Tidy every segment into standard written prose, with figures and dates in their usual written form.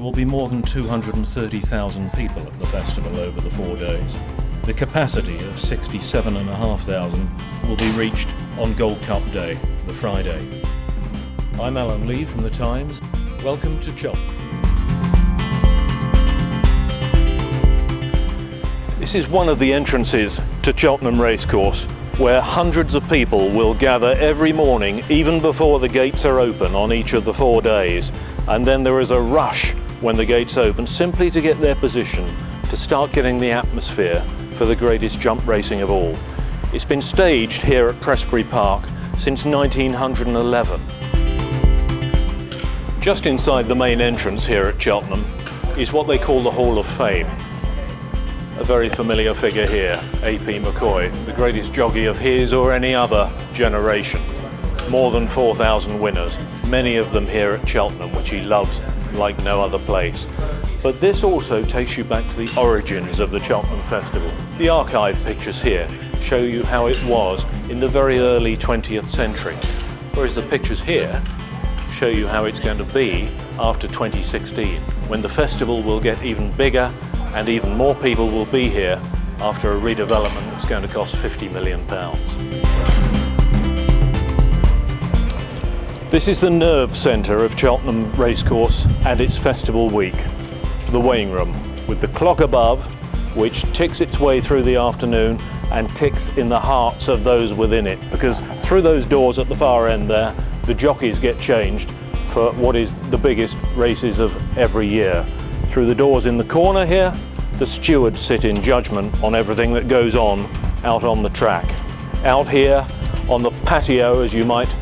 will be more than 230,000 people at the festival over the 4 days. The capacity of 67,500 will be reached on Gold Cup Day, the Friday. I'm Alan Lee from The Times. Welcome to Cheltenham. This is one of the entrances to Cheltenham Racecourse, where hundreds of people will gather every morning, even before the gates are open on each of the 4 days. And then there is a rush when the gates open, simply to get their position, to start getting the atmosphere for the greatest jump racing of all. It's been staged here at Prestbury Park since 1911. Just inside the main entrance here at Cheltenham is what they call the Hall of Fame. A very familiar figure here, A.P. McCoy, the greatest jockey of his or any other generation. More than 4,000 winners, many of them here at Cheltenham, which he loves like no other place. But this also takes you back to the origins of the Cheltenham Festival. The archive pictures here show you how it was in the very early 20th century, whereas the pictures here show you how it's going to be after 2016, when the festival will get even bigger and even more people will be here after a redevelopment that's going to cost £50 million. This is the nerve centre of Cheltenham Racecourse and its festival week, the weighing room, with the clock above, which ticks its way through the afternoon and ticks in the hearts of those within it, because through those doors at the far end there, the jockeys get changed for what is the biggest races of every year. Through the doors in the corner here, the stewards sit in judgment on everything that goes on out on the track. Out here on the patio, as you might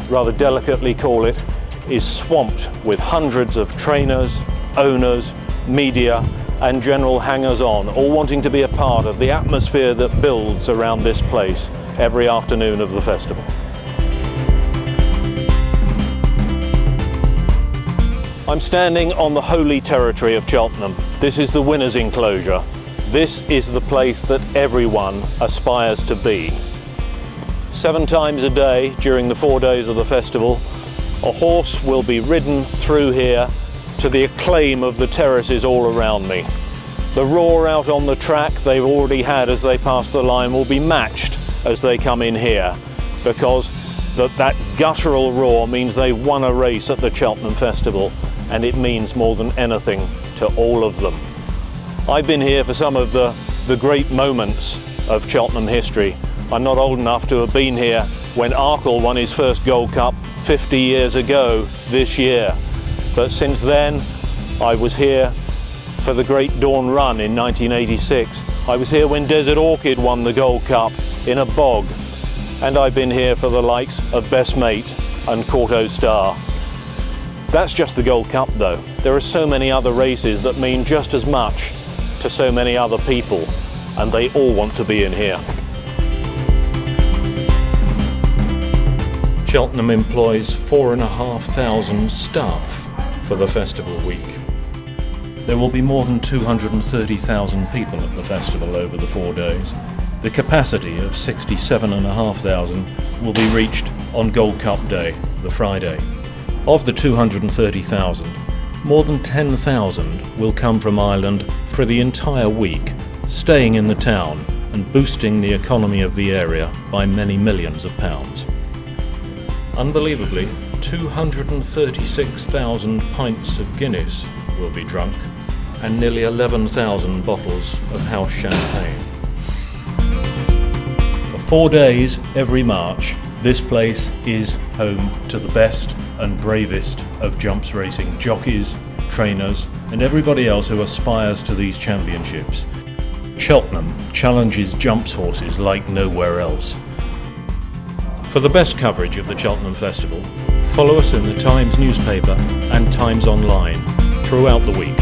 rather delicately call it, is swamped with hundreds of trainers, owners, media and general hangers-on, all wanting to be a part of the atmosphere that builds around this place every afternoon of the festival. I'm standing on the holy territory of Cheltenham. This is the winner's enclosure. This is the place that everyone aspires to be. 7 times a day during the 4 days of the festival, a horse will be ridden through here to the acclaim of the terraces all around me. The roar out on the track they've already had as they pass the line will be matched as they come in here, because that guttural roar means they've won a race at the Cheltenham Festival, and it means more than anything to all of them. I've been here for some of the great moments of Cheltenham history. I'm not old enough to have been here when Arkle won his first Gold Cup 50 years ago this year. But since then, I was here for the Great Dawn Run in 1986. I was here when Desert Orchid won the Gold Cup in a bog. And I've been here for the likes of Best Mate and Corto Star. That's just the Gold Cup though. There are so many other races that mean just as much to so many other people, and they all want to be in here. Cheltenham employs 4,500 staff for the festival week. There will be more than 230,000 people at the festival over the 4 days. The capacity of 67,500 will be reached on Gold Cup Day, the Friday. Of the 230,000, more than 10,000 will come from Ireland for the entire week, staying in the town and boosting the economy of the area by many millions of pounds. Unbelievably, 236,000 pints of Guinness will be drunk and nearly 11,000 bottles of house champagne. For 4 days every March, this place is home to the best and bravest of jumps racing jockeys, trainers and everybody else who aspires to these championships. Cheltenham challenges jumps horses like nowhere else. For the best coverage of the Cheltenham Festival, follow us in the Times newspaper and Times Online throughout the week.